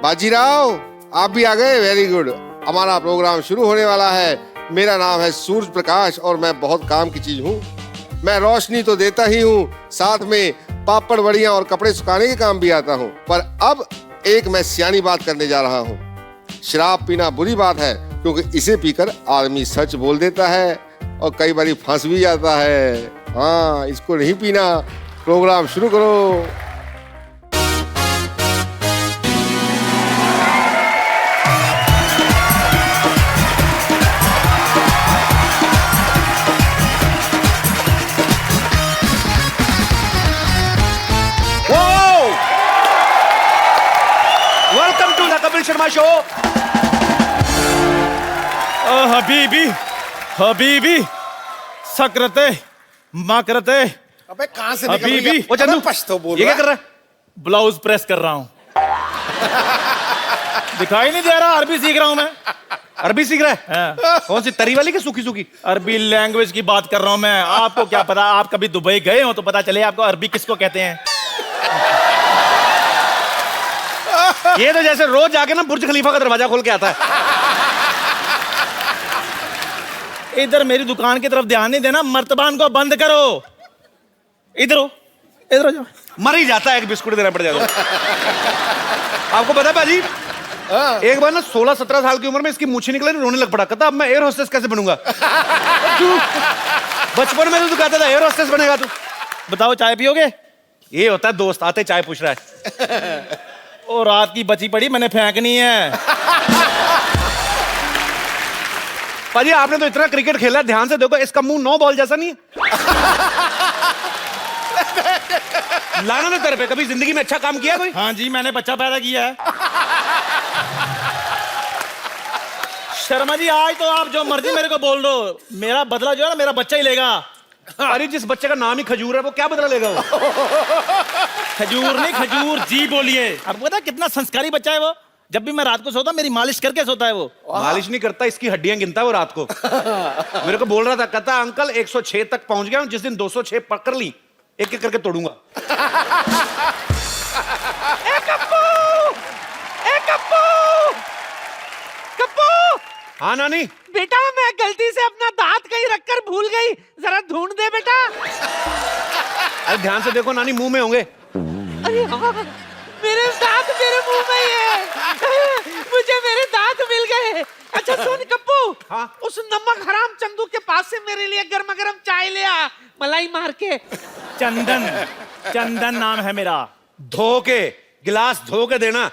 बाजीराव, आप भी आ गए, वेरी गुड। हमारा प्रोग्राम शुरू होने वाला है। मेरा नाम है सूरज प्रकाश और मैं बहुत काम की चीज हूँ। मैं रोशनी तो देता ही हूँ, साथ में पापड़ बड़ियां और कपड़े सुखाने के काम भी आता हूँ। पर अब एक मैं सियानी बात करने जा रहा हूँ। शराब पीना बुरी बात है, क्योंकि इसे पीकर आदमी सच बोल देता है और कई बार फंस भी जाता है। हाँ, इसको नहीं पीना। प्रोग्राम शुरू करो। Welcome to the Kapil Sharma show. हबीबी हबीबी सकरते माकरते। अबे कहाँ से हबीबी। ओ चंदू, पश्तो बोल ये क्या कर रहा है? ब्लाउज प्रेस कर रहा हूँ। दिखाई नहीं दे रहा? अरबी सीख रहा हूँ मैं। अरबी सीख रहा है? हाँ। कौन सी तरी वाली की सूखी सूखी? अरबी लैंग्वेज की बात कर रहा हूँ मैं। आपको क्या पता? आप कभी दुबई गए हो तो पता चले आपको अरबी किसको कहते हैं। ये तो जैसे रोज जाके ना बुर्ज खलीफा का दरवाजा खोल के आता है। इधर मेरी दुकान की तरफ ध्यान नहीं देना, मर्तबान को बंद करो। इधर हो, इधर हो जाओ। मर ही जाता है, एक बिस्कुट देना पड़ जाता है। आपको पता है भाजी, एक बार ना 16-17 साल की उम्र में इसकी मूछें निकले, रोने लग पड़ा। कहता अब मैं एयर होस्टेस कैसे बनूंगा। बचपन में तो तू कहता था एयर होस्टेस बनेगा तू। बताओ, चाय पियोगे? ये होता है दोस्त आते चाय पूछ रहा है। और रात की बची पड़ी मैंने फेंकनी है। पाजी आपने तो इतना क्रिकेट खेला, ध्यान से देखो, इसका मुंह 9 बॉल जैसा नहीं है। लाना ना तेरे पे, कभी जिंदगी में अच्छा काम किया कोई? हाँ जी, मैंने बच्चा पैदा किया है। शर्मा जी, आज तो आप जो मर्जी मेरे को बोल दो, मेरा बदला जो है ना मेरा बच्चा ही लेगा। अरे जिस बच्चे का नाम ही खजूर है वो क्या बदला लेगा वो? खजूर नहीं, खजूर जी बोलिए। आपको पता है कितना संस्कारी बच्चा है वो? जब भी मैं रात को सोता मेरी मालिश करके सोता है वो। मालिश नहीं करता, इसकी हड्डियां गिनता है वो रात को। मेरे को बोल रहा था, कहता अंकल 106 तक पहुंच गया हूं, जिस दिन 206 पकड़ ली एक एक करके तोड़ूंगा। ए कप्पू! ए कप्पू! कप्पू! हाँ नानी। बेटा मैं गलती से अपना दांत कहीं रखकर भूल गई, जरा ढूंढ दे बेटा। अरे ध्यान से देखो नानी, मुंह में होंगे। अरे हाँ, मेरे दांत मेरे मुंह में ही है। मुझे मेरे दांत मिल गए। अच्छा सुन कप्पू, हाँ? उस नमक हराम चंदू के पास से मेरे लिए गर्मा गर्म चाय ले आ, मलाई मार के। चंदन, चंदन नाम है मेरा। धो के, गिलास धो के देना।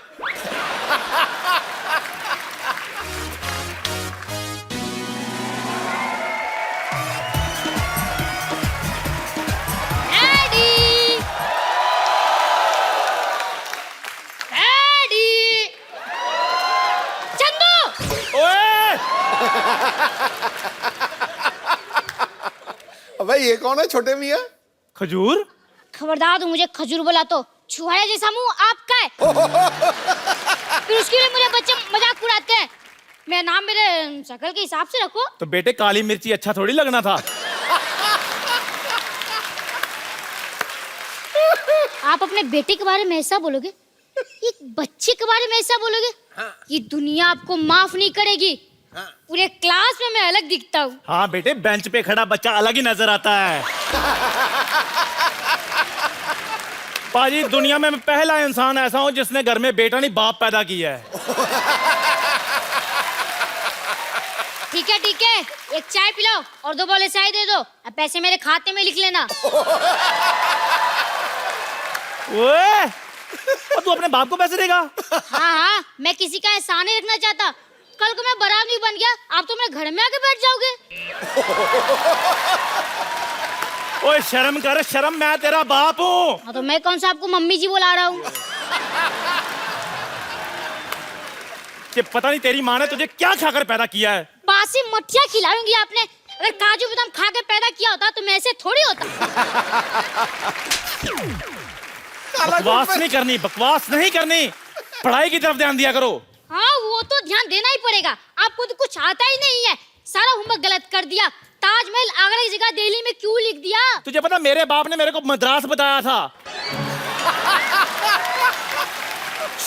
भाई ये कौन है छोटे मियाँ? खजूर? खबरदार, मुझे खजूर बोला तो छुआरे जैसा मुंह आपका है। फिर उसके लिए मुझे बच्चे मजाक उड़ाते हैं। मेरा नाम मेरे शक्ल के हिसाब से रखो। तो बेटे काली मिर्ची अच्छा थोड़ी लगना था। आप अपने बेटे के बारे में ऐसा बोलोगे, एक बच्चे के बारे में ऐसा बोलोगे, ये दुनिया आपको माफ नहीं करेगी। पूरे क्लास में मैं अलग दिखता हूँ। हाँ बेटे, बेंच पे खड़ा बच्चा अलग ही नजर आता है। पाजी, दुनिया में मैं पहला इंसान ऐसा हूँ जिसने घर में बेटा नहीं बाप पैदा किया है। ठीक है, एक चाय पिलाओ और 2 बोले चाय दे दो। अब पैसे मेरे खाते में लिख लेना। ओए, और तू अपने बाप को पैसे देगा? हाँ, मैं किसी का एहसान नहीं रखना चाहता। कल को मैं बराबर नहीं बन गया, आप तो मेरे घर में आके बैठ जाओगे। ओए शर्म कर, शर्म, मैं तेरा बाप हूँ। हाँ, तो मैं कौन सा आपको मम्मी जी बुला रहा हूँ? कि पता नहीं तेरी माँ ने तुझे क्या खाकर पैदा किया है। बासी मठिया खिलाऊंगी आपने। अगर काजू बादाम खा के पैदा किया होता तो मैं ऐसे थोड़ी होता। बकवास नहीं करनी, बकवास नहीं करनी। पढ़ाई की तरफ ध्यान दिया करो। हाँ, वो तो ध्यान देना ही पड़ेगा। आपको तो कुछ आता ही नहीं है, सारा होमवर्क गलत कर दिया। ताजमहल आगरा की जगह दिल्ली में क्यों लिख दिया? तुझे पता, मेरे बाप ने मेरे को मद्रास बताया था।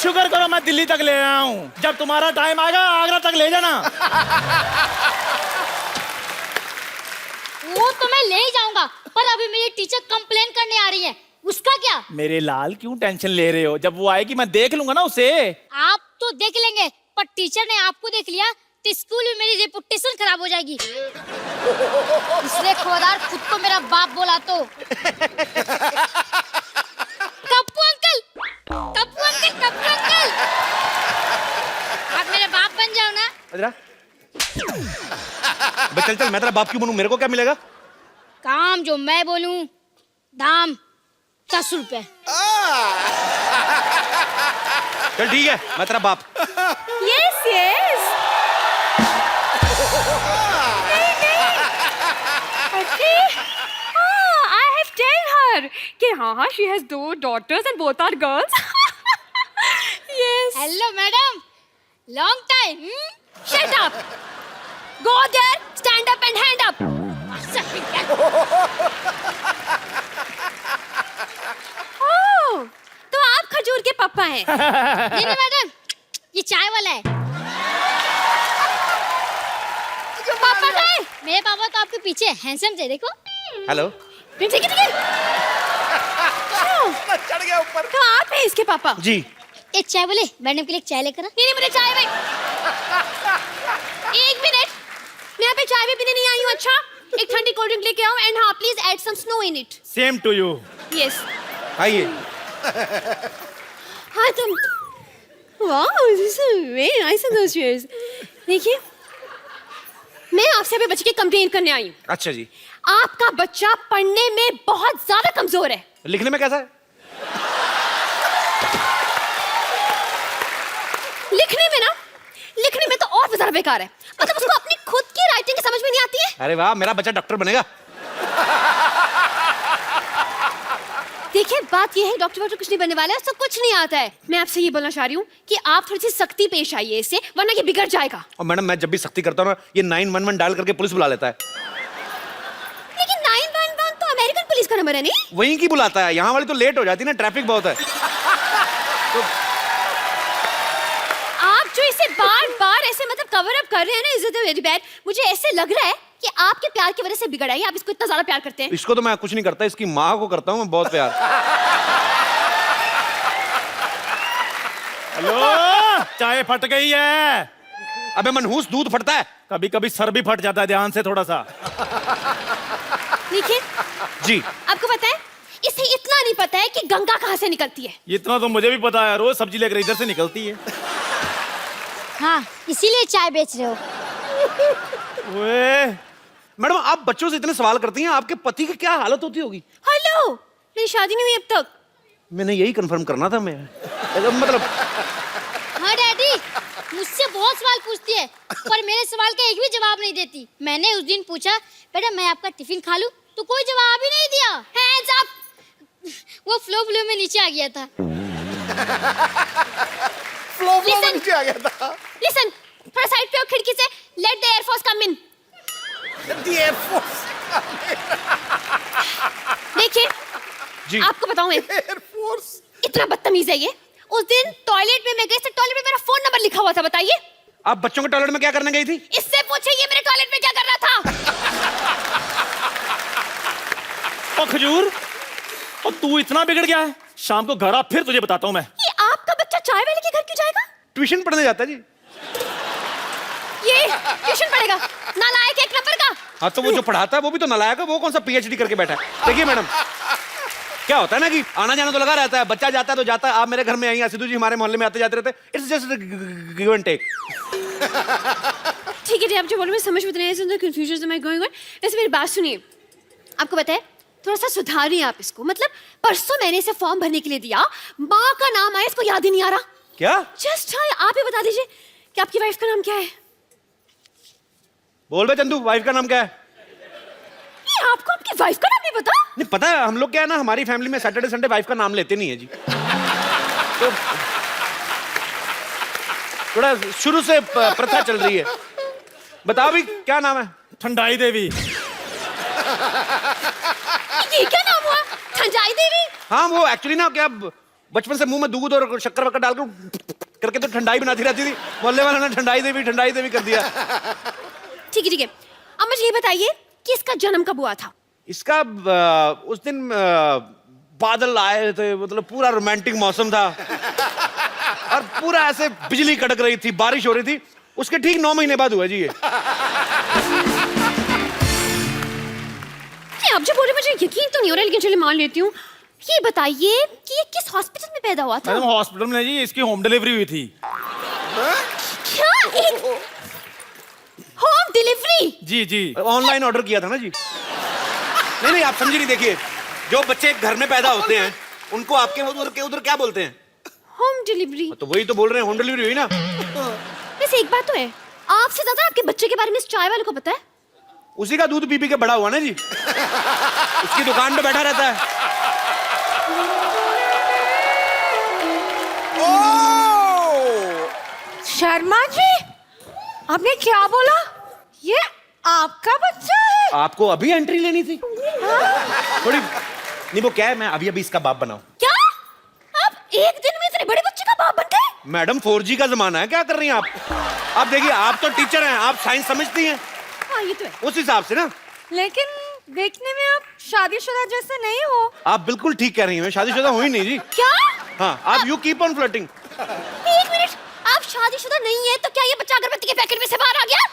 शुक्र करो मैं दिल्ली तक ले आया हूँ। जब तुम्हारा टाइम आएगा आगरा तक ले जाना। वो तो मैं ले ही जाऊंगा, पर अभी मेरी टीचर कंप्लेन करने आ रही है, उसका क्या? मेरे लाल क्यों टेंशन ले रहे हो? जब वो आएगी मैं देख लूंगा ना उसे। आप तो देख लेंगे, पर टीचर ने आपको देख लिया तो स्कूल में मेरी रेपुटेशन खराब हो जाएगी। इसलिए खबरदार, खुद को मेरा बाप बोला तो। Kappu uncle, Kappu uncle, Kappu uncle, आप मेरे बाप बन जाओ ना। अजरा बे चल चल, मैं तेरा बाप क्यों बनूं? मेरे को क्या मिलेगा? काम जो मैं बोलूं, दाम 10 रुपए। चल ठीक है, मैं तेरा बाप। Yes yes. Okay. I have tell her कि हाँ she has 2 daughters and both are girls. Yes. Hello madam, long time. Shut up. Go there, stand up and hand up. Oh, तो आप खजूर के पापा हैं। नहीं नहीं मैडम, ये चाय वाला है। पापा का है? मेरे पापा तो आपके पीछे हैंडसम थे, देखो। हेलो। ठीक है ठीक है। चढ़ गया ऊपर। तो आप हैं इसके पापा? जी। एक चाय बोले, मैडम के लिए चाय लेकर आ। नहीं मुझे चाय भाई। एक मिनट, मैं यहाँ पे चाय भी पीने नहीं आई हूँ। अच्छा, एक ठंडी कोल्ड ड्रिंक लेके आओ एंड हाँ please add some snow in it. Same to you. Yes. आइए। हाँ तुम, wow this is very nice in those chairs. देखिए, मैं आपसे अभी बच्चे की कंप्लेन करने आई हूँ। अच्छा जी। आपका बच्चा पढ़ने में बहुत ज्यादा कमजोर है। लिखने में कैसा है? लिखने में तो और भी ज्यादा बेकार है। मतलब उसको अपनी खुद की राइटिंग समझ में नहीं आती है। अरे वाह, मेरा बच्चा डॉक्टर बनेगा। देखिए, बात ये है डॉक्टर कुछ नहीं बनने वाला है, उसको कुछ नहीं आता है। मैं आपसे ये बोलना चाह रही हूँ कि आप थोड़ी सी सख्ती पेश आइए इससे, वरना ये बिगड़ जाएगा। और मैडम, मैं जब भी सख्ती करता हूँ ना, ये 911 डायल करके पुलिस बुला लेता है। लेकिन 911 तो अमेरिकन पुलिस का नंबर है नहीं? वहीं की बुलाता है, यहाँ वाली तो लेट हो जाती है ना, ट्रैफिक बहुत है। तो आप जो इसे बार बार ऐसे मतलब कवर अप कर रहे हैं ना, इज इट वेरी बैड। मुझे ऐसे लग रहा है कि आपके प्यार की वजह से बिगड़ा है। आप इसको इतना ज्यादा प्यार करते हैं। इसको तो मैं कुछ नहीं करता, इसकी माँ को करता हूँ मैं बहुत प्यार। हेलो, चाय फट गई है। अबे मनहूस, दूध फटता है। कभी कभी सर भी फट जाता है, ध्यान से थोड़ा सा। देखिए जी। आपको पता है, इसे इतना नहीं पता है कि गंगा कहाँ से निकलती है। इतना तो मुझे भी पता है, रोज सब्जी लेकर इधर से निकलती है। हाँ, इसीलिए चाय बेच रहे हो। ओए, मैडम, आप बच्चों से इतने सवाल करती हैं, आपके पति की क्या हालत होती होगी? हेलो, मेरी शादी नहीं हुई अब तक। मैंने यही कंफर्म करना था मैं। मतलब हाँ डैडी, मुझसे बहुत सवाल पूछती है, पर मेरे सवाल का एक भी जवाब नहीं देती। मैंने उस दिन पूछा, बेटा मैं आपका टिफिन खा लूं, तो कोई जवाब ही नहीं दिया। Hands up. वो फ्लो में नीचे आ गया था। फ्लो में नीचे आ गया था। लिसन, थोड़ा साइड पे हो खिड़की से। लेट द एयर फोर्स कम इन। देखिए जी। आपको बताऊं मैं, एयरफोर्स। इतना बदतमीज है ये। उस दिन टॉयलेट में मैं गई, टॉयलेट में मेरा फोन नंबर लिखा हुआ था। बताइए, आप बच्चों के टॉयलेट में क्या करने गई थी? इससे पूछे ये मेरे टॉयलेट में क्या कर रहा था। ओ खजूर, और तू इतना बिगड़ गया है? शाम को घर आ, फिर तुझे बताता हूँ मैं। ये आपका बच्चा चाय वाले के घर क्यों जाएगा? ट्यूशन पढ़ने जाता है जी। ये ट्यूशन पढ़ेगा, नालायक एक नंबर का। हाँ, तो वो जो पढ़ाता है वो भी तो नालायक है। वो कौन सा पीएचडी करके बैठा है? देखिए मैडम, क्या होता है ना कि आना जाना तो लगा रहता है, बच्चा जाता है तो जाता है। आप मेरे घर में आई, सिद्धू जी हमारे मोहल्ले में आते जाते रहते हैं। It's just give and take. ठीक है, आप जो बोलो मैं समझ में नहीं आया, कंफ्यूजन में गोइंग ऑन। वैसे मेरी बात सुनिए, आपको पता है, थोड़ा सा सुधारिए आप इसको। मतलब परसों मैंने इसे फॉर्म भरने के लिए दिया, माँ का नाम आया, इसको याद ही नहीं आ रहा। क्या? जस्ट आप ही बता दीजिए कि आपकी वाइफ का नाम क्या है? बोल बे चंदू, वाइफ का नाम क्या है? ये आपको आपकी वाइफ का नाम नहीं पता? नहीं पता है, हम लोग क्या है ना, हमारी फैमिली में सैटरडे संडे वाइफ का नाम लेते नहीं है जी। तो थोड़ा शुरू से प्रथा चल रही है। बताओ भी क्या नाम है? ठंडाई देवी। ये क्या नाम हुआ? ठंडाई देवी? हाँ, वो एक्चुअली ना क्या बचपन से मुंह में दूध और शक्कर वक्कर डालकर करके तो ठंडाई बनाती रहती थी। मोहल्ले वालों ने ठंडाई देवी कर दिया। ठीक है ठीक है, अब मुझे ये बताइए कि इसका जन्म कब हुआ था? इसका उस दिन बादल आए थे, मतलब पूरा रोमांटिक मौसम था और पूरा ऐसे बिजली कड़क रही थी, बारिश हो रही थी। उसके ठीक 9 महीने बाद हुआ जी ये। आप जो बोले मुझे यकीन तो नहीं हो रहा, लेकिन चलिए मान लेती हूँ। ये बताइए कि ये किस हॉस्पिटल में पैदा हुआ था? मैडम हॉस्पिटल में जी, इसकी होम डिलीवरी हुई थी। क्या? एक होम डिलीवरी? जी जी, ऑनलाइन ऑर्डर किया था ना जी। नहीं आप समझी नहीं। देखिए, जो बच्चे घर में पैदा होते हैं उनको आपके उधर क्या बोलते हैं? Home delivery. तो वही तो बोल रहे हैं, होम डिलीवरी हुई ना। वैसे एक बात तो है, आपसे ज्यादा आपके बच्चे के बारे में इस चाय वाले को पता है। उसी का दूध पी के बड़ा हुआ ना जी। उसकी दुकान पे बैठा रहता है। शर्मा जी, आपने क्या बोला? ये आपका बच्चा है? आपको अभी एंट्री लेनी थी थोड़ी। नहीं वो क्या है, मैं अभी इसका बाप बनाऊं। क्या? आप एक दिन में इतने बड़े बच्चे का बाप बन गए? मैडम 4G का जमाना है, क्या कर रही हैं आप? आप देखिए, आप तो टीचर हैं, आप साइंस समझती हैं। हाँ ये तो है। उस हिसाब से ना। लेकिन देखने में आप शादीशुदा जैसे नहीं हो। आप बिल्कुल ठीक कह रही हैं, मैं शादीशुदा हुई नहीं जी। क्या? हाँ, आप यू कीप ऑन फ्लर्टिंग। एक मिनट, आप शादीशुदा नहीं है तो क्या ये बच्चा अगरबत्ती के पैकेट में से बाहर आ गया?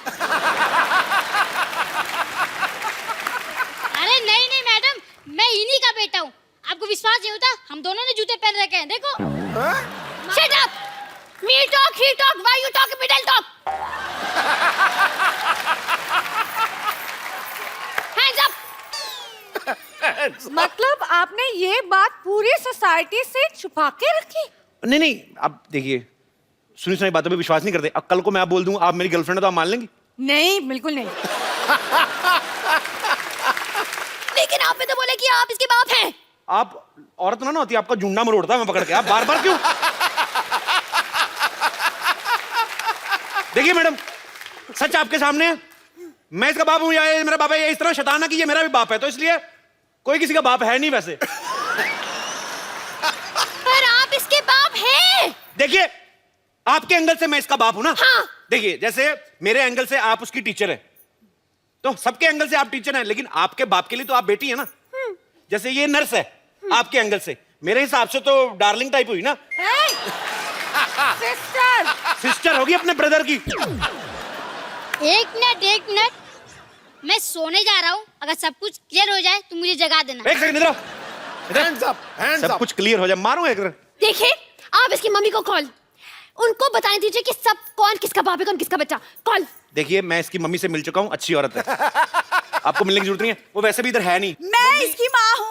अरे नहीं मैडम, मैं इन्हीं का बेटा हूँ। आपको विश्वास नहीं होता? हम दोनों ने जूते पहन रखे हैं, देखो। Shut up! Me talk, he talk, why you talk, middle talk? Hands up! मतलब आपने ये बात पूरी सोसाइटी से छुपा के रखी? नहीं आप देखिए, सुनी बातों पे विश्वास नहीं करते। अब कल को मैं आप बोल दूं आप मेरी गर्लफ्रेंड है तो आप मान लेंगी? नहीं, बिल्कुल नहीं। लेकिन आपने तो बोला कि आप इसके बाप हैं। आप औरत ना होती, आपका जुंडा मरोड़ता मैं पकड़ के। आप बार क्यों? देखिए मैडम, सच आपके सामने है। मैं इसका बाप हूं या ये मेरा बाप है, ये इस तरह शैतान है कि ये मेरा भी बाप है, तो इसलिए कोई किसी का बाप है नहीं वैसे। पर आप इसके बाप हैं। देखिए, आपके एंगल से मैं इसका बाप हूं ना। हाँ। देखिए, जैसे मेरे एंगल से आप उसकी टीचर है, तो सबके एंगल से आप टीचर हैं, लेकिन आपके बाप के लिए तो आप बेटी है ना। जैसे ये नर्स है, आपके एंगल से मेरे हिसाब से तो डार्लिंग टाइप हुई ना। सिस्टर होगी अपने ब्रदर की। एक मिनट, मैं सोने जा रहा हूँ। अगर सब कुछ क्लियर हो जाए तो मुझे जगा देना। एक सेकंड इधर आओ। सब कुछ क्लियर हो जाए, मारो एक। देखिए, आप इसकी मम्मी को कॉल, उनको बताने दीजिए कि सब कौन किसका बाप है, कौन किसका बच्चा। कॉल। देखिए, मैं इसकी मम्मी से मिल चुका हूँ, अच्छी औरत है। आपको मिलने की जरूरत नहीं है, वो वैसे भी इधर है नहीं। मैं इसकी माँ हूँ।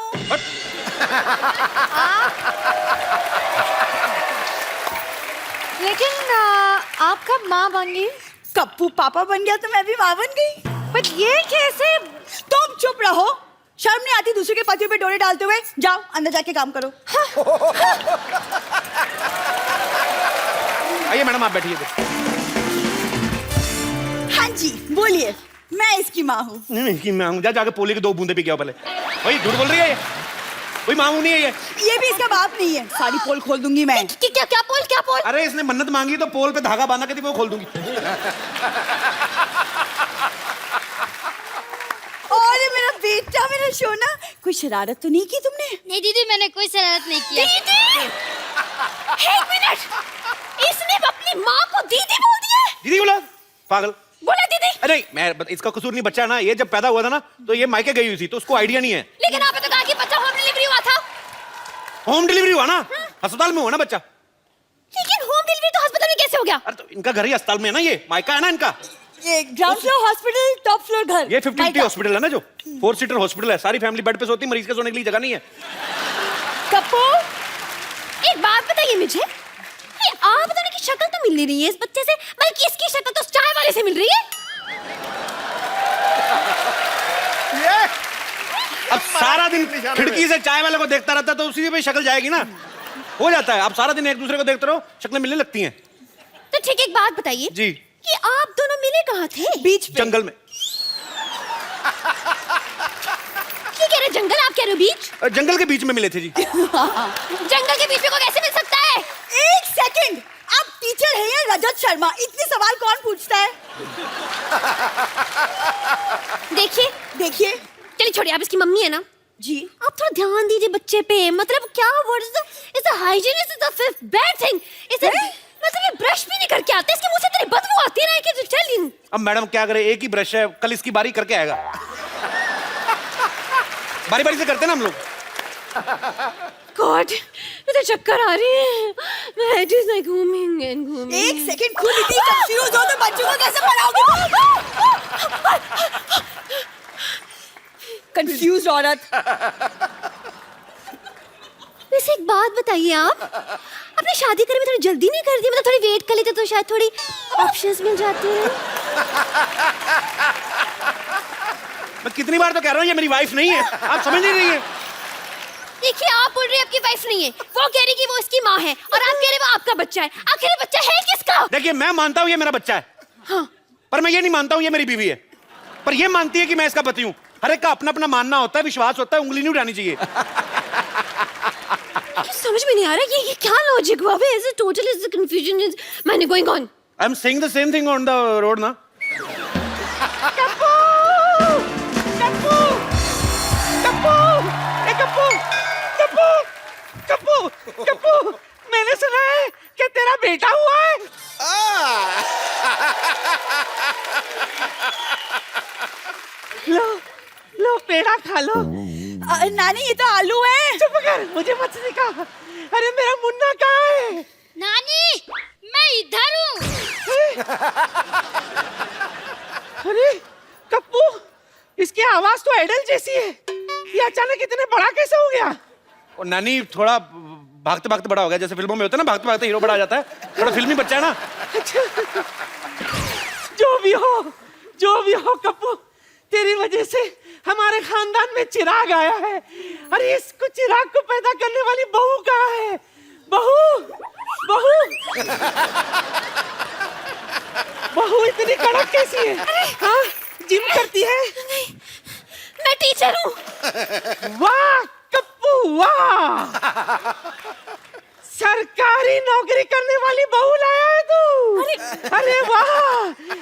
लेकिन आप कब माँ बन गई? कप्पू पापा बन गया तो मैं भी माँ बन गई। बट ये कैसे? तुम चुप रहो, शर्म नहीं आती दूसरे के पतियों पे डोरे डालते हुए? जाओ अंदर जाके काम करो। आइए मैडम, आप बैठिए। हाँ जी बोलिए, मैं इसकी माँ हूँ। नहीं, मैं हूँ। जाके पोले की 2 बूंदे पी के आओ पहले। भाई झूठ बोल रही है ये, कोई माँ नहीं है ये। ये भी इसका बाप नहीं है। सारी पोल खोल दूंगी मैं। क्या पोल? अरे इसने मन्नत मांगी तो पोल पे धागा बांधा के थी, वो खोल दूंगी। और मेरा बेटा, मेरा सोना, कोई शरारत तो नहीं की तुमने? नहीं दीदी, मैंने कोई शरारत नहीं किया। दीदी! एक मिनट, इसने अपनी माँ को दीदी बोल दिया है? दीदी बोला? पागल। बोला दीदी? अरे मैं इसका कसूर नहीं, बच्चा है ना। ये जब पैदा हुआ था ना तो ये मायके गई हुई थी, तो उसको आइडिया नहीं है। लेकिन आपने तो कहा कि बच्चा होम डिलीवरी हुआ था। होम डिलीवरी हुआ ना, अस्पताल में हुआ ना बच्चा। लेकिन होम डिलीवरी तो अस्पताल में कैसे हो गया? अरे तो इनका घर ही अस्पताल में है ना, ये मायका है ना इनका। ये ground floor hospital, top floor घर। ये 50-50 हॉस्पिटल है ना, जो 4 सीटर हॉस्पिटल है। सारी फैमिली बेड पे सोती, मरीज के सोने के लिए जगह नहीं है। कप्पू, एक बात बताइए मुझे, ये आप दोनों की शक्ल तो मिल नहीं रही है इस बच्चे से, बल्कि इसकी शक्ल तो चाय वाले से मिल रही है। अब सारा दिन खिड़की से चाय वाले को देखता रहता तो उसी पे शक्ल जाएगी ना। हो जाता है, आप सारा दिन एक दूसरे को देखते रहो, शक्लें मिलने लगती हैं। तो ठीक, एक बात बताइए जी, कि आप दोनों मिले कहाँ थे? बीच पे। जंगल में। ठीक है, रहे जंगल, आप कह रहे हो बीच? जंगल के बीच में मिले थे जी। जंगल के बीच में को कैसे मिल सकता है? एक सेकंड, आप टीचर हैं या रजत शर्मा? इतने सवाल कौन पूछता है? देखिए देखिए चलिए छोड़िए, आप इसकी मम्मी है ना जी। आप थोड़ा ध्यान दीजिए बच्चे पे। मतलब क्या word is the hygiene is the fifth bad thing. इसे मतलब ये ब्रश भी नहीं करके आते, इसके मुंह से तेरी बदबू आती है ना कि चल इन। अब मैडम क्या करे, एक ही ब्रश है, कल इसकी बारी करके आएगा। बारी बारी से करते हैं ना हम लोग। गॉड मुझे चक्कर आ रही है। मैं इट इज लाइक घूमिंग एंड घूमिंग। एक सेकंड, खुद इतनी कंफ्यूज हो तो बच्चों को कैसे पढ़ाओगे? कंफ्यूज औरत। वैसे एक बात बताइए, आप अपने शादी करने में थोड़ी जल्दी नहीं कर दी? मतलब थोड़ी वेट कर लेते तो शायद थोड़ी ऑप्शंस मिल जाते हैं। मैं कितनी बार तो कह रहा हूँ ये मेरी वाइफ नहीं है, आप समझ नहीं रही है। देखिए आप बोल रहे हैं आपकी वाइफ नहीं है, वो कह रही कि वो इसकी माँ है, और आप कह रहे वो आपका बच्चा है। आखिर ये बच्चा है किसका? देखिए मैं मानता हूँ ये मेरा बच्चा है, हाँ। पर मैं ये नहीं मानता हूँ ये मेरी बीवी है। पर ये मानती है कि मैं इसका पति हूँ। हर एक का अपना अपना मानना होता है, विश्वास होता है, उंगली नहीं उठानी चाहिए। समझ में नहीं आ रहा ये क्या लॉजिक हुआ बे? ऐसे total is the confusion is मैंने going on. I am saying the same thing on the road ना। कप्पू! कप्पू! कप्पू! ए कप्पू! कप्पू! कप्पू! कप्पू! मैंने सुना है कि तेरा बेटा हुआ है। लो लो पेड़ा खा लो। नानी ये तो आलू है। चुप कर, मुझे मत सिखा। अरे मेरा मुन्ना कहाँ है? नानी मैं इधर हूँ। अरे कप्पू, इसकी आवाज तो एडल जैसी है। ये अचानक इतने बड़ा कैसे हो गया? और नानी थोड़ा भागते भागते बड़ा हो गया, जैसे फिल्मों में होता है ना, भागते भागते हीरो बड़ा आ जाता है। थोड़ा फिल्मी बच्चा है ना। जो भी हो कप्पू, तेरी वजह से हमारे खानदान में चिराग आया है। अरे इसको चिराग को पैदा करने वाली बहू कहाँ है? बहू बहू बहू इतनी कड़क कैसी है? हाँ, जिम करती है? नहीं मैं टीचर हूँ। वाह कप्पू वाह, सरकारी नौकरी करने वाली बहू लाया है तू। अरे वाह,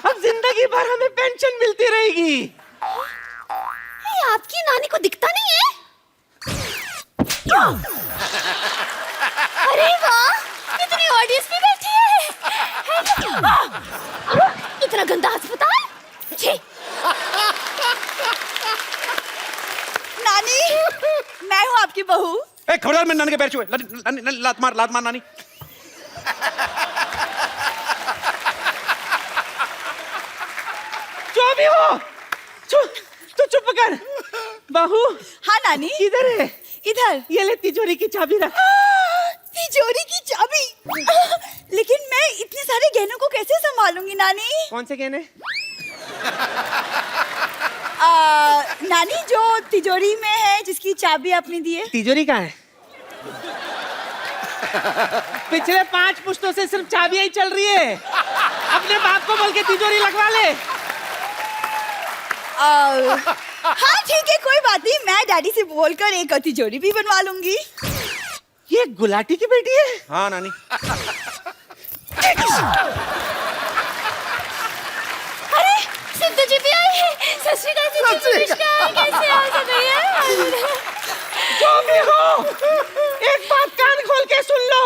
अब जिंदगी भर हमें पेंशन मिलती रहेगी। ये आपकी नानी को दिखता नहीं है? क्यों? अरे वाह, कितनी ऑडियंस भी बैठी है। इतना गंदा अस्पताल। छी। नानी मैं हूँ आपकी बहू। ए खबरदार, मैं नानी के पैर छुए। लात मार नानी। जो भी हो, तू चुप कर। बहू। हाँ नानी। इधर है। इधर। ये ले तिजोरी की चाबी रख। तिजोरी की चाबी? लेकिन मैं इतने सारे गहनों को कैसे संभालूंगी नानी? कौन से गहने? नानी जो तिजोरी में है, जिसकी चाबी आपने दी है। तिजोरी कहाँ है? पिछले 5 पुश्तों से सिर्फ चाबियां ही चल रही है। अपने बाप को बोल के तिजोरी लगवा ले। हाँ ठीक है, कोई बात नहीं, मैं डैडी से बोलकर एक तिजोरी भी बनवा लूंगी। ये गुलाटी की बेटी है? हाँ नानी। अरे सिद्धू जी भी आए हैं। सत श्री अकाल सिद्धू जी, नमस्कार। कैसे हो सब भैया? जो भी हो, एक बात कान खोल के सुन लो।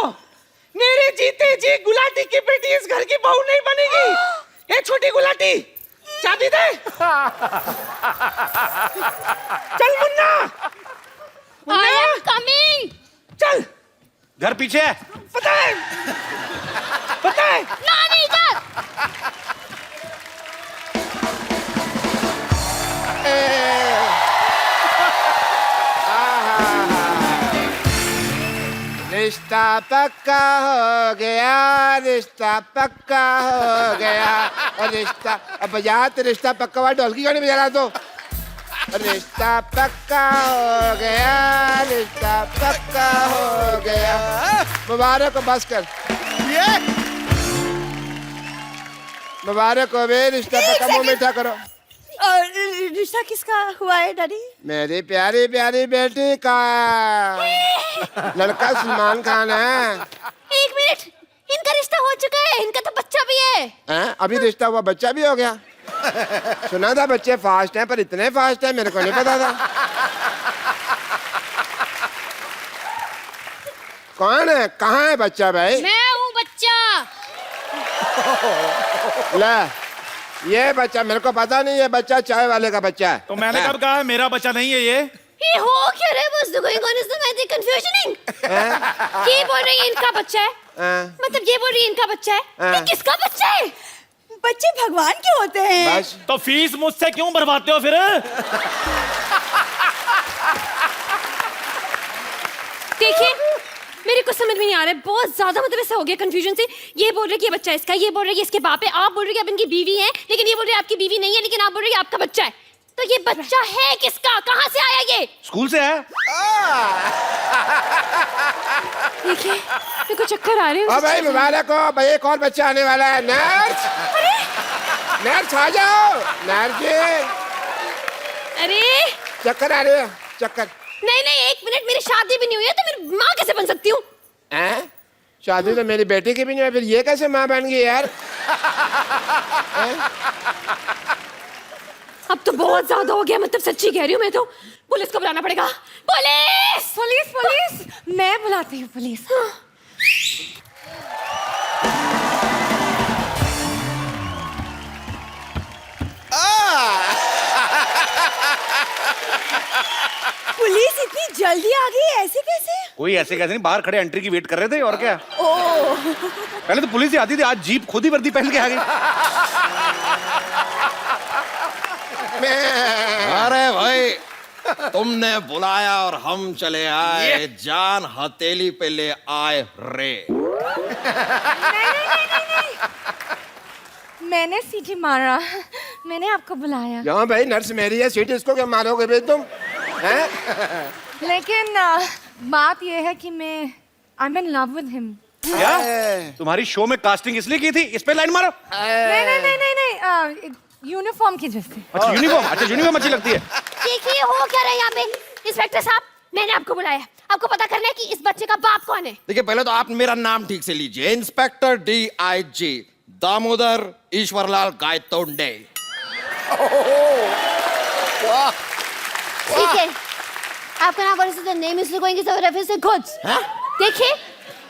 मेरे जीते जी गुलाटी की बेटी इस घर की बहू नहीं बनेगी। ए छोटी गुलाटी, चाबी दे। चल मुन्ना। I am coming. चल। घर पीछे है। पता है, पता है। नानी इधर। रिश्ता पक्का हो गया, रिश्ता पक्का हो गया। और रिश्ता अब बजा तो रिश्ता पक्का वाला ढोल की गाड़ी बजा रहा तो। रिश्ता पक्का हो गया, रिश्ता पक्का हो गया। मुबारक हो, बस कर। मुबारक हो बे, रिश्ता पक्का। मुंह मीठा करो। रिश्ता किसका हुआ है डैडी? मेरी प्यारी प्यारी बेटी का लड़का सलमान खान है। 1 मिनट, इनका रिश्ता हो चुका है, इनका तो बच्चा भी है। हैं? अभी रिश्ता हुआ, बच्चा भी हो गया। सुना था बच्चे फास्ट हैं, पर इतने फास्ट हैं मेरे को नहीं पता था। कौन है, कहाँ है बच्चा भाई? मैं हूँ बच्चा। ले, ये बच्चा मेरे को पता नहीं, ये बच्चा चाय वाले का बच्चा है। तो मैंने कब कहा है मेरा बच्चा नहीं है ये? ये हो क्या रहा है? What's going on? Is the confusioning? ये बोल रही है इनका बच्चा है, मतलब ये बोल रही है इनका बच्चा है। ये किसका बच्चा है? बच्चे भगवान के होते हैं। बस तो फीस मुझसे क्यों भरवाते हो फिर? देखिए, मेरे को समझ में नहीं आ रहा है, बहुत ज्यादा मतलब ऐसा हो गया कंफ्यूजन से। ये बोल रहे कि ये बच्चा इसका, ये बोल रहे कि इसके बाप है, आप बोल रहे कि आप इनकी बीवी हैं, लेकिन ये बोल रहे आपकी बीवी नहीं है, लेकिन आप बोल रहे कि आपका बच्चा है। तो ये बच्चा है किसका, कहाँ से आया ये? स्कूल से है। देखिए, मेरे को चक्कर आ रहे हैं। भाई मुबारक हो भाई, एक और बच्चा आने वाला है। नर्स, नर्स आ जाओ। नर्स जी, अरे चक्कर आ रहे हैं, चक्कर। नहीं नहीं, 1 मिनट, मेरी शादी भी नहीं हुई है तो मेरी माँ कैसे बन सकती हूँ? हैं? शादी तो मेरी बेटी की भी नहीं है, फिर ये कैसे माँ बन गई यार? अब तो बहुत ज्यादा हो गया, मतलब सच्ची कह रही हूँ मैं तो। पुलिस को बुलाना पड़ेगा। पुलिस, पुलिस पुलिस, मैं बुलाती हूँ पुलिस। पुलिस इतनी जल्दी आ गई, ऐसे कैसे? कोई ऐसे कैसे नहीं, बाहर खड़े एंट्री की वेट कर रहे थे और क्या। ओह, पहले तो पुलिस ही आती थी, आज जीप खुद ही वर्दी पहन के आ गई। अरे भाई, तुमने बुलाया और हम चले आए, जान हथेली पे ले आए रे। मैंने सीटी मारा, मैंने आपको बुलाया। क्यों भाई, नर्स मेरी है, सीट इसको क्या मारोगे भाई तुम? हैं? लेकिन बात यह है कि मैं I'm in love with him। क्या तुम्हारी शो में कास्टिंग इसलिए की थी, इस पे लाइन मारो। नहीं नहीं नहीं नहीं नहीं, यूनिफॉर्म की वजह से। अच्छा यूनिफॉर्म, अच्छा यूनिफॉर्म अच्छी लगती है। देखिए हो क्या रहा है यहाँ पे। इंस्पेक्टर साहब, मैंने आपको बुलाया, आपको पता करना है कि इस बच्चे का बाप कौन है। देखिए, पहले तो आप मेरा नाम ठीक से लीजिए। Inspector DIG Damodar Ishwarlal Gaitonde. ठीक है, आपका नाम और the name is going to refer से गुड्स। देखिए,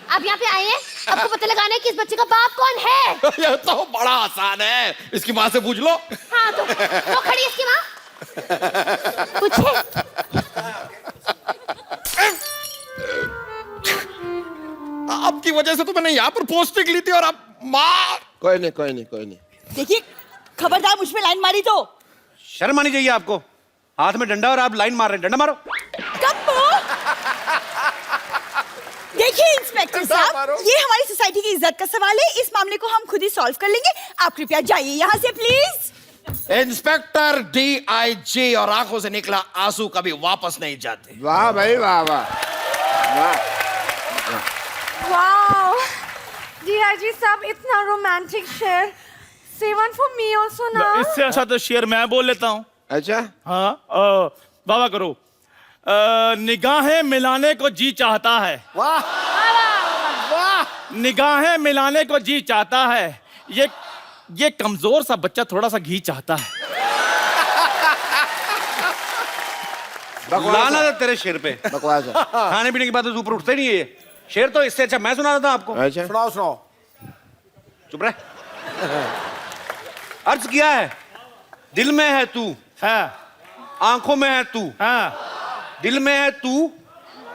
आप यहाँ पे आए हैं, आपको पता लगाना है कि इस बच्चे का बाप कौन है। ये तो बड़ा आसान है, इसकी माँ से पूछ लो। हाँ, तो वो खड़ी है इसकी माँ, पूछे। आपकी वजह से तो मैंने यहाँ पर पोस्टिंग ली थी और आप मार। कोई नहीं कोई नहीं कोई नहीं। देखिए, खबरदार मुझ पे लाइन मारी तो। शर्म आनी चाहिए आपको, हाथ में डंडा और आप लाइन मार रहे हैं। डंडा मारो। देखिए इंस्पेक्टर साहब, ये हमारी सोसाइटी की इज्जत का सवाल है, इस मामले को हम खुद ही सॉल्व कर लेंगे। आप कृपया जाइए यहाँ से प्लीज। इंस्पेक्टर DIG और आंखों से निकला आंसू कभी वापस नहीं जाते। वाह भाई वाह वाह वाह। वाओ, DIG साहब, इतना रोमांटिक शेर। Say one for me also ना। इससे अच्छा तो शेर मैं बोल लेता हूँ। अच्छा, हाँ, वाह करो। निगाहें मिलाने को जी चाहता है। वाह वाह। निगाहें मिलाने को जी चाहता है, ये कमजोर सा बच्चा थोड़ा सा घी चाहता है। लाना था तेरे शेर पे। बकवास है। खाने पीने की बात तो ऊपर उठते नहीं है ये शेर, तो इससे अच्छा मैं सुना देता आपको। अच्छा, सुनाओ सुनाओ। चुप रहे। अर्ज किया है, दिल में है तू, हाँ आंखों में है तू। हाँ, दिल में है तू,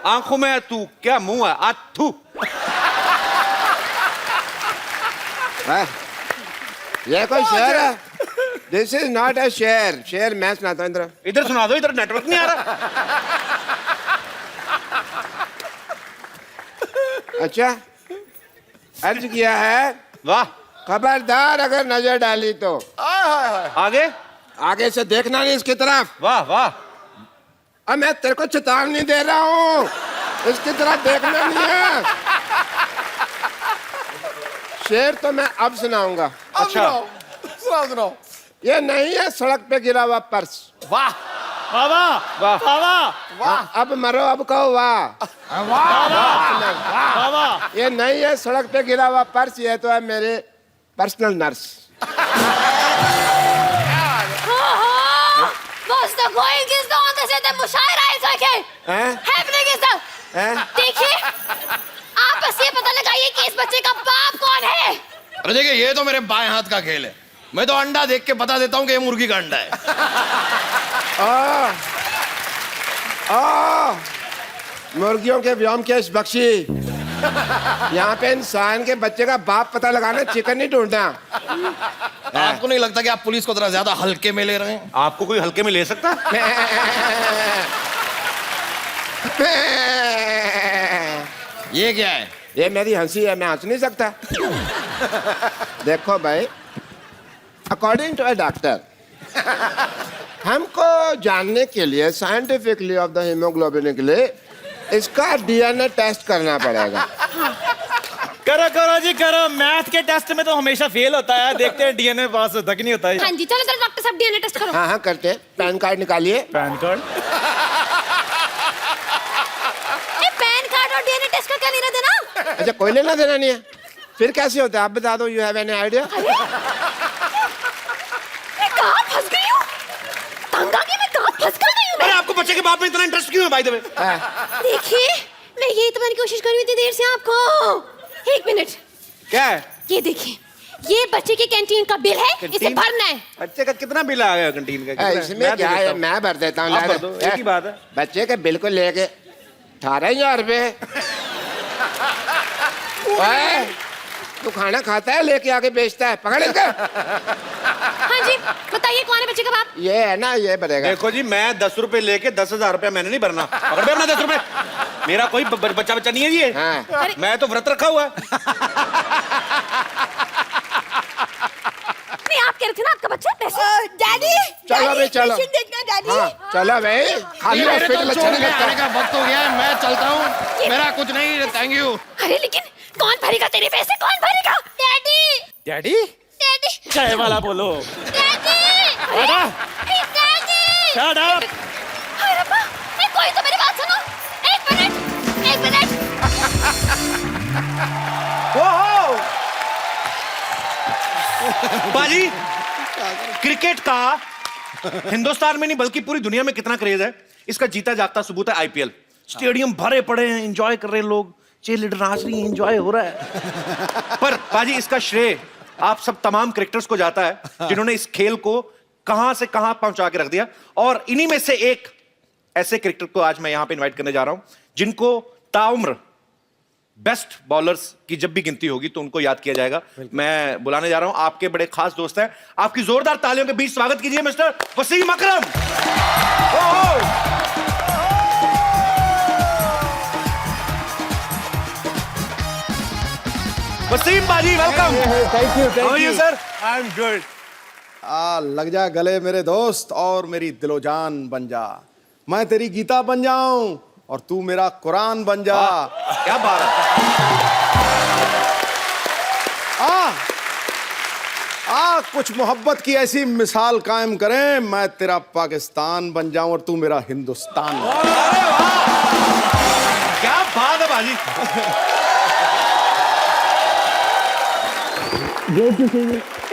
आंखों में है तू, क्या मुंह है आथू। ये कोई शेर है? दिस इज नॉट अ शेर। शेर मैं सुनाता हूँ। इधर इधर सुना दो, इधर नेटवर्क नहीं आ रहा। अच्छा, अर्ज किया है, वाह, खबरदार अगर नजर डाली तो आगे आगे से देखना नहीं इसकी तरफ। वाह वाह। अब मैं तेरे को चेतावनी दे रहा हूँ, इसकी तरफ देखना नहीं है। शेर तो मैं अब सुनाऊंगा। अच्छा, सुनाओ सुनाओ। ये नहीं है सड़क पे गिरा हुआ पर्स। वाह बाबा वाह। बाबा हाँ, अब मरो, अब कहो वाह। बाबा ये नहीं है सड़क पे गिरा हुआ पर्स, ये तो है मेरे personal nurse. What's the going is the on the set of मुशायरा is okay. हैं? Happening is the हैं? देखिए आप बस ये पता लगाइए कि इस बच्चे का बाप कौन है। अरे देखिए, ये तो मेरे बाएं हाथ का खेल है। मैं तो अंडा देख के बता देता हूँ कि ये मुर्गी का अंडा है। मुर्गियों के व्योम केश बख्शी, यहाँ पे इंसान के बच्चे का बाप पता लगाना, चिकन नहीं ढूंढना। आपको नहीं लगता कि आप पुलिस को थोड़ा ज्यादा हल्के में ले रहे हैं? आपको कोई हल्के में ले सकता है? ये क्या है? ये मेरी हंसी है, मैं हंस नहीं सकता। देखो भाई, अकॉर्डिंग टू अ डॉक्टर, हमको जानने के लिए साइंटिफिकली ऑफ द हीमोग्लोबिन के लिए इसका डीएनए टेस्ट करना पड़ेगा। करो करो जी करो, मैथ के टेस्ट में तो हमेशा फेल होता है, देखते हैं डीएनए पास होता कि नहीं होता है। हाँ जी, चलो चलो डॉक्टर साहब डीएनए टेस्ट करो। हाँ हाँ करते हैं। पैन कार्ड निकालिए। Pan card? पैन कार्ड और डीएनए टेस्ट का क्या लेना देना? अच्छा, कोई लेना देना नहीं है? फिर कैसे होता है आप बता दो। You have any idea? मैं कहाँ फंस गई हूँ? तंग आ गई, मैं कहाँ फंस गई हूँ? अरे आपको बच्चे के बाप में इतना इंटरेस्ट क्यों है भाई? दबे देखिए, मैं यही तो मैंने कोशिश करी हुई थी देर से आपको। एक मिनट, क्या है? ये देखिए, ये बच्चे के कैंटीन का बिल है, इसे कैंटीन? भरना है। बच्चे का कितना बिल आ गया कैंटीन का? कितना? इसमें मैं क्या दे है, देता हूँ। मैं भर देता हूँ। आप भर दो, एक ही बात है। बच्चे के बिल को लेके 18,000 रुपए। ओए, तू खाना खाता है लेके आके बेचता है, पकड़ इसको। हाँ जी, बताइए कौन है बच्चे का बाप? ये है ना, ये भरेगा। देखो जी, मैं 10 रुपए लेके 10,000 रुपया मैंने नहीं भरना। पकड़ अपना 10 रुपए। मेरा कोई बच्चा नहीं है जी ये। हाँ। मैं तो व्रत रखा हुआ है। नहीं, आप कह रहे थे ना आपका बच्चा पैसे। डैडी चलो भाई, चलो। पेशेंट देखना डैडी। हाँ, चलो भाई, खाली ये मेरे हॉस्पिटल तो अच्छा छोड़ नहीं के लगता। आने का वक्त हो गया है, मैं चलता हूँ। मेरा कुछ नहीं, थैंक यू। अरे लेकिन कौन भरेगा तेरे पैसे? कौन भरेगा? डैडी, डैडी डैडी, चाय वाला बोलो। डैडी, अरे डैडी। Shut up. अरे रब्बा, ए, कोई तो मेरी बात सुनो। एक मिनट, एक मिनट। बाजी, क्रिकेट का हिंदुस्तान में नहीं बल्कि पूरी दुनिया में कितना क्रेज है, इसका जीता जागता सबूत है आईपीएल। स्टेडियम भरे पड़े हैं, एंजॉय कर रहे हैं लोग, चीयरलीडर नाच रही हैं, एंजॉय हो रहा है। पर बाजी, इसका श्रेय आप सब तमाम क्रिकेटर्स को जाता है जिन्होंने इस खेल को कहां से कहां पहुंचा के रख दिया। और इन्हीं में से एक ऐसे क्रिकेटर को आज मैं यहां पे इनवाइट करने जा रहा हूं जिनको ताउम्र बेस्ट बॉलर्स की जब भी गिनती होगी तो उनको याद किया जाएगा। मैं बुलाने जा रहा हूं, आपके बड़े खास दोस्त हैं। आपकी जोरदार तालियों के बीच स्वागत कीजिए मिस्टर वसीम अकरम। वसीम बाजी, welcome. Thank you How are you, sir? I am good. लग जा गले मेरे दोस्त और मेरी दिलो जान बन जा। मैं तेरी गीता बन जाऊं और तू मेरा कुरान बन जा। क्या बात है। कुछ मोहब्बत की ऐसी मिसाल कायम करें, मैं तेरा पाकिस्तान बन जाऊं और तू मेरा हिंदुस्तान बन जा। क्या बात है बाजी।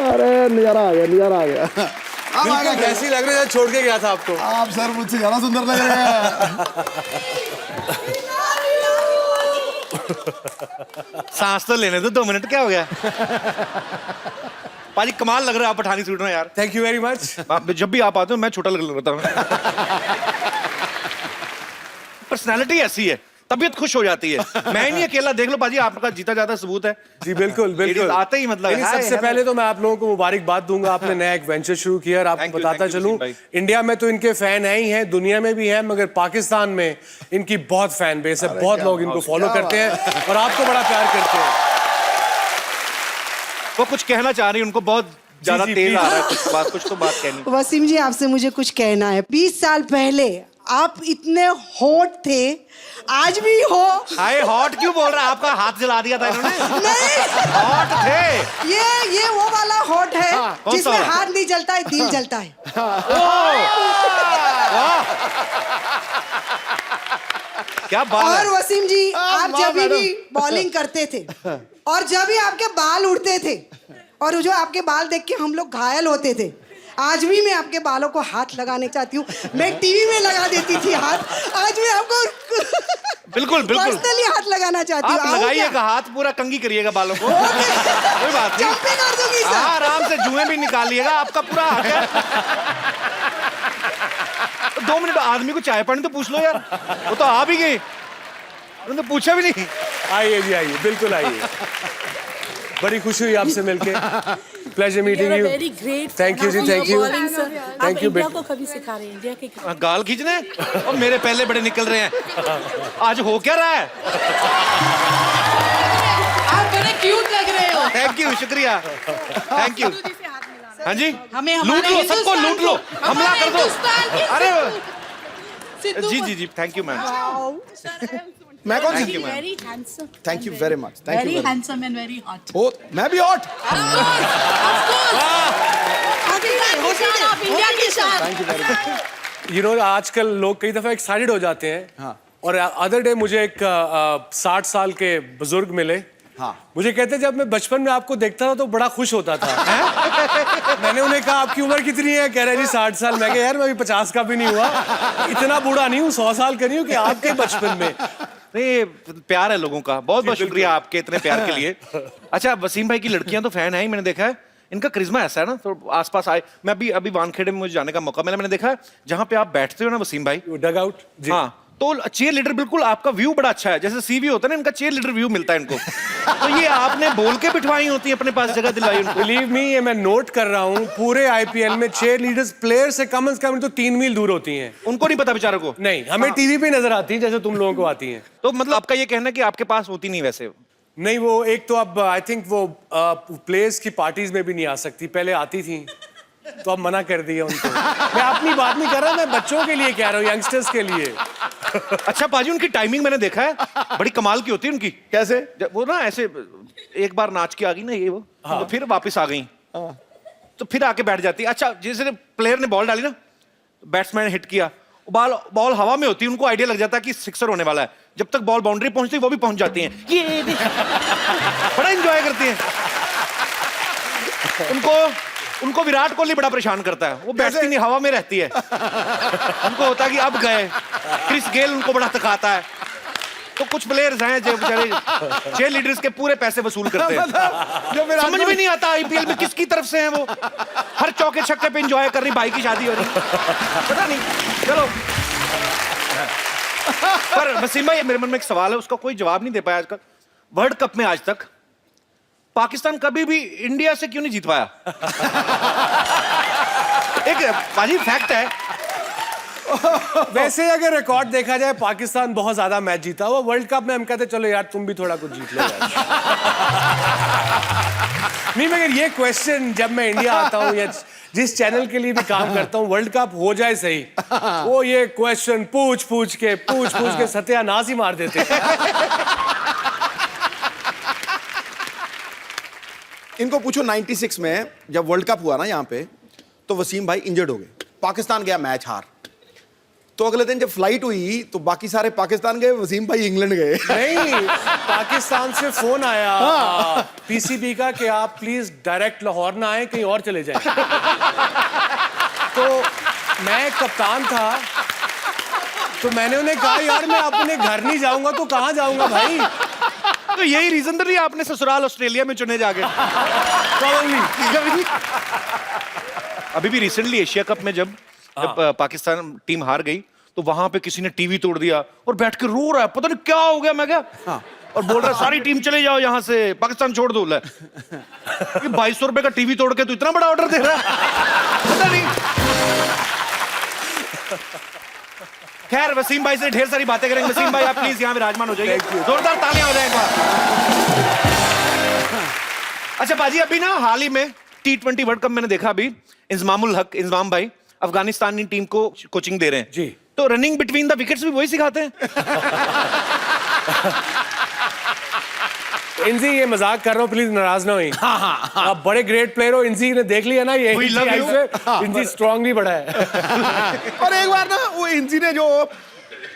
अरे नजारा आ गया, नजारा आ गया। कैसी लग रही है? छोड़ के गया था आपको। आप सर मुझसे ज्यादा सुंदर लग रहे हैं। सांस तो लेने दो, 2 मिनट क्या हो गया। पाजी कमाल लग रहा है आप पठानी सूट में यार। Thank you very much. आप जब भी आप आते हो मैं छोटा लग रहा हूँ। पर्सनालिटी ऐसी है, तबीयत खुश हो जाती है। मैं ही नहीं अकेला, देख लो पाजी, आपका जीता जाता सबूत है। जी बिल्कुल बिल्कुल। Ladies आते ही मतलब लेकिन सबसे पहले तो मैं आप लोगों को मुबारकबाद दूंगा, आपने नया एक वेंचर शुरू किया। और आपको बताता चलूं, इंडिया में तो इनके फैन है ही हैं, दुनिया में भी है, मगर पाकिस्तान में इनकी बहुत फैन बेस है। बहुत लोग इनको फॉलो करते हैं और आपको बड़ा प्यार करते हैं। वो कुछ कहना चाह रही है, उनको बहुत ज्यादा जी, तेज please। आ रहा है कुछ तो बात कहनी। वसीम जी, आपसे मुझे कुछ कहना है। 20 साल पहले आप इतने हॉट थे, आज भी हो। हाय हॉट क्यों बोल रहा है? आपका हाथ जला दिया था इन्होंने। नहीं, हॉट थे। ये वो वाला हॉट है कौन सा जिसमें वाला? हाथ नहीं जलता है, दिल जलता है। क्या बात और है? वसीम जी, आप वाह, जब भी मैडम। बॉलिंग करते थे और जब भी आपके बाल उड़ते थे और जो आपके बाल देख के हम लोग घायल होते थे, आज भी मैं आपके बालों को हाथ लगाने चाहती हूँ। मैं टीवी में लगा देती थी हाथ, आज मैं आपको बिल्कुल बिल्कुल पर्सनली हाथ लगाना चाहती हूँ। आप आऊँ क्या? लगाइएगा हाथ, पूरा कंगी करिएगा बालों को। कोई बात नहीं, जंपिंग कर दूंगी सर। हाँ, आराम से जुएं भी निकालिएगा, आपका पूरा हक है। 2 मिनट आदमी को चाय पानी तो पूछ लो यार, वो तो आ भी गई, उन्होंने तो पूछा भी नहीं। आइए जी, आइए, बिल्कुल आइए। बड़ी खुशी हुई आपसे मिलके। Pleasure meeting you. Thank you जी, थैंक यू, थैंक यू। को कभी सिखा रहे हैं इंडिया के? गाल खींचने और मेरे पहले बड़े निकल रहे हैं। आज हो क्या रहा है? आप बड़े क्यूट लग रहे हो। थैंक यू, शुक्रिया, थैंक यू। हाँ जी, हमें लूट लो, सबको लूट लो, हमला कर दो। अरे Sidhu ji ji ji, thank you ma'am. मैं कौन सी? Very handsome, thank you very much, thank very you. Handsome and very hot. ओ, मैं भी हॉट। इंडिया के साथ। Thank you very much. You know, आजकल लोग कई दफा एक्साइटेड हो जाते हैं। हाँ। और अदर डे मुझे एक 60 साल के बुजुर्ग मिले। हाँ। मुझे कहते जब मैं बचपन में आपको देखता था तो बड़ा खुश होता था। मैंने उन्हें कहा आपकी उम्र कितनी है? कह रहे जी 60 साल। मैं कहा यार मैं अभी 50 का भी नहीं हुआ, इतना बूढ़ा नहीं हूँ, 100 साल का नहीं हूँ कि आपके बचपन में। नहीं, प्यार है लोगों का। बहुत बहुत शुक्रिया आपके इतने प्यार के लिए। अच्छा, वसीम भाई की लड़कियां तो फैन है ही, मैंने देखा है। इनका करिश्मा ऐसा है ना, तो आसपास आए। मैं अभी वानखेड़े में मुझे जाने का मौका मिला, मैंने देखा है जहाँ पे आप बैठते हो ना वसीम भाई, डग आउट जी। हाँ, तो चेयर लीडर बिल्कुल आपका व्यू बड़ा अच्छा है, जैसे सीवी होता है ना, इनका चेयर लीडर व्यू मिलता है इनको। तो ये आपने बोल के बिठवाई होती है अपने पास, जगह दिलाई उनको। बिलीव मी, ये मैं नोट कर रहा हूँ, पूरे आईपीएल में चेयर लीडर्स प्लेयर से कम तो 3 मील दूर होती हैं। उनको नहीं पता बेचारों को। नहीं, हमें टीवी पे नजर आती है जैसे तुम लोगों को आती हैं। तो मतलब आपका ये कहना है कि आपके पास होती नहीं वैसे? नहीं, वो एक तो अब आई थिंक वो प्लेयर्स की पार्टीज में भी नहीं आ सकती, पहले आती थी तो अब मना कर दिया उनको। मैं अपनी बात नहीं कर रहा, मैं बच्चों के लिए कह रहा हूँ, यंगस्टर्स के लिए। अच्छा पाजी, उनकी टाइमिंग मैंने देखा है, बड़ी कमाल की होती है उनकी। कैसे? जब वो ना ऐसे एक बार नाच के आ गई ना ये वो, हाँ। तो फिर वापस आ गई, तो फिर आके बैठ जाती है। अच्छा, जैसे प्लेयर ने बॉल डाली ना, बैट्समैन ने हिट किया, बॉल हवा में होती है, उनको आइडिया लग जाता है कि सिक्सर होने वाला है। जब तक बॉल बाउंड्री पहुंचती वो भी पहुंच जाती हैं। ये बड़ा एंजॉय करती हैं। उनको विराट कोहली बड़ा परेशान करता है, वो बैठती नहीं, हवा में रहती है। उनको होता है कि अब गए। क्रिस गेल उनको बड़ा थकाता है। तो कुछ प्लेयर्स हैं जो बेचारे चेयर लीडर्स के पूरे पैसे वसूल करते हैं। समझ में नहीं आता आईपीएल में किसकी तरफ से हैं वो। हर चौके छक्के पे एंजॉय कर रही, भाई की शादी हो रही, पता नहीं। चलो, पर वसीम भाई, मेरे मन में एक सवाल है, उसका कोई जवाब नहीं दे पाया आजकल। वर्ल्ड कप में आज तक पाकिस्तान कभी भी इंडिया से क्यों नहीं जीत पाया? एक बाजी फैक्ट है। वैसे अगर रिकॉर्ड देखा जाए, पाकिस्तान बहुत ज्यादा मैच जीता हुआ। वर्ल्ड कप में हम कहते चलो यार तुम भी थोड़ा कुछ जीत लो यार। नहीं, मगर ये क्वेश्चन जब मैं इंडिया आता हूँ या जिस चैनल के लिए भी काम करता हूँ, वर्ल्ड कप हो जाए सही, वो ये क्वेश्चन पूछ पूछ के सत्यानाश ही मार देते। इनको पूछो 96 में जब वर्ल्ड कप हुआ ना यहाँ पे, तो वसीम भाई इंजर्ड हो गए, पाकिस्तान गया मैच हार। तो अगले दिन जब फ्लाइट हुई तो बाकी सारे पाकिस्तान गए, वसीम भाई इंग्लैंड गए। नहीं, पाकिस्तान से फोन आया पीसीबी का कि आप प्लीज डायरेक्ट लाहौर ना आए, कहीं और चले जाएं। तो मैं कप्तान था, तो मैंने उन्हें कहा यार मैं अपने घर नहीं जाऊंगा तो कहां जाऊंगा भाई। तो यही रीजन तो नहीं आपने ससुराल ऑस्ट्रेलिया में चुने जाके? अभी भी रिसेंटली एशिया कप में जब पाकिस्तान टीम हार गई, तो वहां पे किसी ने टीवी तोड़ दिया और बैठ के रो रहा है, पता नहीं क्या हो गया। मैं क्या और बोल रहा है सारी टीम चले जाओ यहाँ से, पाकिस्तान छोड़ दो। 2200 रुपए का टीवी तोड़ के तो इतना बड़ा ऑर्डर दे रहा है, पता नहीं। खैर, वसीम भाई से ढेर सारी बातें करेंगे। वसीम भाई आप प्लीज यहाँ विराजमान हो जाइए, जोरदार तालियां हो जाए एक बार। अच्छा बाजी, अभी ना हाल ही में T20 वर्ल्ड कप मैंने देखा, अभी इंजमामुल हक, इंजमाम भाई अफगानिस्तानी टीम को कोचिंग दे रहे हैं जी। तो रनिंग बिटवीन द विकेट्स भी वही सिखाते हैं? इनजी, ये मजाक कर रहा हूँ, प्लीज नाराज ना हुई। आप बड़े ग्रेट प्लेयर हो। इनजी ने देख लिया ना ये, We love you. इनजी स्ट्रांगली बड़ा है। और एक बार ना वो इंजी ने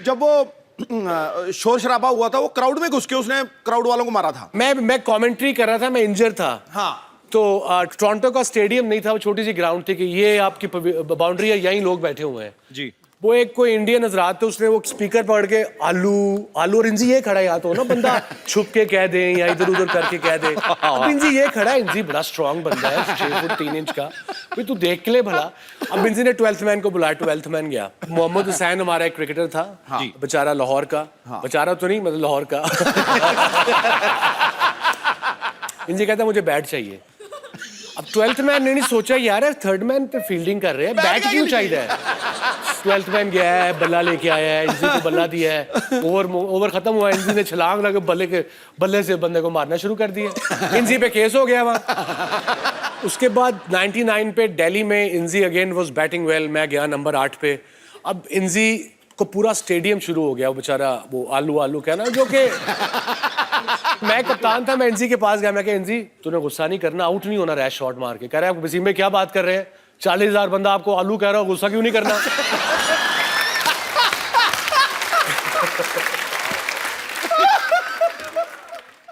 जब वो शोर शराबा हुआ था, वो क्राउड में घुस के उसने क्राउड वालों को मारा था। मैं कमेंट्री कर रहा था, मैं इंजर था। हाँ। तो टोरंटो का स्टेडियम नहीं था, वो छोटी सी ग्राउंड थी कि ये आपकी बाउंड्री है, यहीं लोग बैठे हुए हैं जी। वो एक कोई इंडियन हजरात थे, उसने वो स्पीकर पकड़ के आलू आलू, और इंजी ये खड़ा है, या तो ना बंदा छुप के कह दे या इधर उधर करके कह दे। अब इंजी ये खड़ा है, इंजी बड़ा स्ट्रांग बंदा है, 6 फुट 3 इंच का, भाई तू देख के ले भला। अब इंजी ने 12th मैन को बुलाया, 12th मैन गया। मोहम्मद हुसैन हमारा एक क्रिकेटर था, बेचारा लाहौर का, बेचारा तो नहीं मतलब लाहौर का। इंजी कहता मुझे बैट चाहिए। अब 12th मैन ने नहीं सोचा यार 3rd मैन पे फील्डिंग कर रहे हैं, बैट क्यों चाहिए। 12th मैन गया है, बल्ला लेके आया है, इंजी को बल्ला दिया है, ओवर खत्म हुआ, इंजी ने छलांग लगा बल्ले से बंदे को मारना शुरू कर दिया। इंजी पे केस हो गया वहाँ। उसके बाद 99 पे दिल्ली में इंजी अगेन वाज बैटिंग वेल, मैं गया नंबर 8 पे। अब इंजी को पूरा स्टेडियम शुरू हो गया, वो बेचारा वो आलू आलू कहना, जो कि मैं कप्तान था, मैं इंजी के पास गया, मैं कहा इंजी तूने गुस्सा नहीं करना, आउट नहीं होना रैश शॉट मार के। कह रहा है वसीम में क्या बात कर रहे हैं, 40,000 बंदा आपको आलू कह रहा हो, गुस्सा क्यों नहीं करना।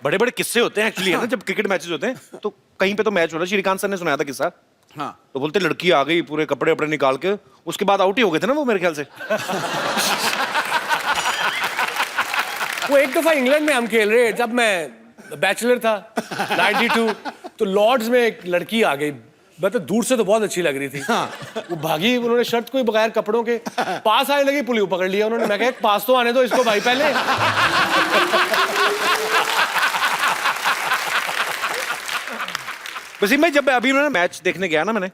बड़े बड़े किस्से होते हैं एक्चुअली, है ना, जब क्रिकेट मैचेस होते हैं। तो कहीं पे तो मैच हो रहा है, श्रीकांत सर ने सुनाया था किस्सा। हाँ। तो बोलते लड़की आ गई पूरे कपड़े वपड़े निकाल के, उसके बाद आउट ही हो गए थे ना वो, मेरे ख्याल से। वो एक दफा इंग्लैंड में हम खेल रहे, जब मैं बैचलर था 92, तो लॉर्ड्स में एक लड़की आ गई, मतलब दूर से तो बहुत अच्छी लग रही थी। वो भागी, उन्होंने शर्ट को बगैर कपड़ों के पास आने लगी, पुलिस पकड़ लिया उन्होंने। मैं कहा पास तो आने दो इसको भाई पहले। वसीम भाई, जब अभी उन्होंने मैच देखने गया ना मैंने,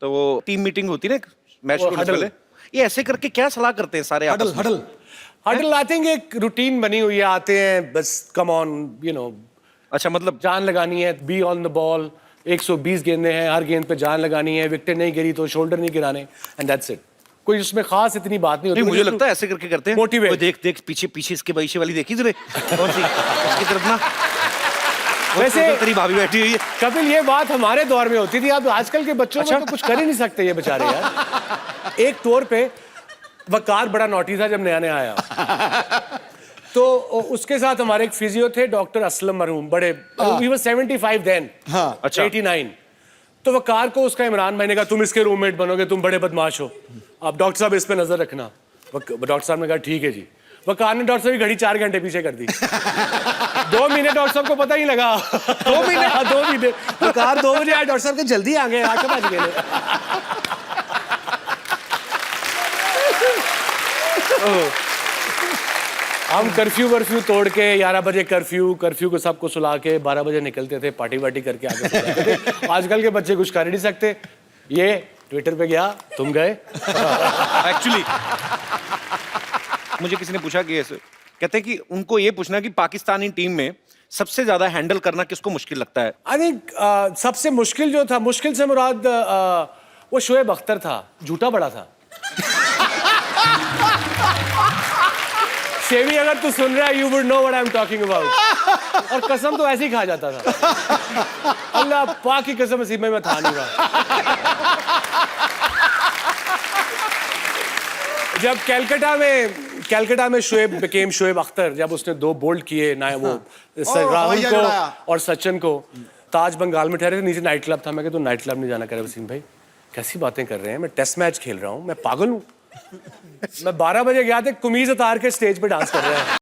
तो वो टीम मीटिंग होती है ना मैच को पहले, ये ऐसे करके क्या सलाह करते हैं सारे आपस में? हडल आई थिंक एक रूटीन बनी हुई है, आते हैं बस कम ऑन यू नो। अच्छा, मतलब जान लगानी है, बी ऑन द बॉल, 120 गेंदें हैं, हर गेंद पे जान लगानी है, विकेट नहीं गिरी तो शोल्डर नहीं गिराने, एंड दैट्स इट। कोई उसमें खास इतनी बात नहीं होती। मुझे लगता है ऐसे करके करते हैं। मोटिवेट। देख देख पीछे पीछे इसके बैशे वाली देखी तुझे कौन सी, इसकी तरफ ना वैसे तेरी भाभी बैठी हुई है। कपिल ये बात हमारे दौर में होती थी, अब आजकल के बच्चों में तो कुछ कर ही नहीं सकते ये बेचारे यार। एक तौर पे वकार बड़ा नोटी था जब नया नया आया, तो उसके साथ हमारे एक फिजियो थे डॉक्टर असलम मरहूम, बड़े he was 75 then, अच्छा 89। तो वकार को उसका इमरान भाई ने कहा तुम इसके रूममेट बनोगे, तुम बड़े बदमाश हो, अब डॉक्टर साहब इस पे नजर रखना। डॉक्टर साहब ने कहा ठीक है जी। वकार ने डॉक्टर साहब की घड़ी 4 घंटे पीछे कर दी। 2 महीने डॉक्टर साहब को पता ही लगा। 2 महीने वकार 2 बजे आए, डॉक्टर साहब के जल्दी आ गए, 8 बज गए। हम कर्फ्यू तोड़ के 11 बजे कर्फ्यू को सबको सुला के 12 बजे निकलते थे, पार्टी वार्टी करके आगे सो जाते थे। आजकल के बच्चे कुछ कर ही नहीं सकते। ये ट्विटर पे गया, तुम गए। एक्चुअली मुझे किसी ने पूछा कि ऐसे कहते हैं कि उनको ये पूछना कि पाकिस्तानी टीम में सबसे ज्यादा हैंडल करना किसको मुश्किल लगता है? आई थिंक सबसे मुश्किल जो था, मुश्किल से मुराद वो शोएब अख्तर था, झूठा बड़ा था। शेवी अगर तू सुन रहा है, you would know what I am talking about. और कसम तो ऐसे ही खा जाता था। अल्लाह पाक की कसम, नसीब में मैं था नहीं रहा। जब कैलकाटा में शोएब अख्तर, जब उसने 2 बोल्ड किए ना, वो राहुल को और सचिन को, ताज बंगाल में ठहरे थे, नीचे नाइट क्लब था। मैं कहता तू नाइट क्लब नहीं जाना। करे वसीम भाई कैसी बातें कर रहे हैं, मैं टेस्ट मैच खेल रहा हूँ, मैं पागल हूँ। मैं 12 बजे गया था, कमीज उतार के स्टेज पे डांस कर रहा है।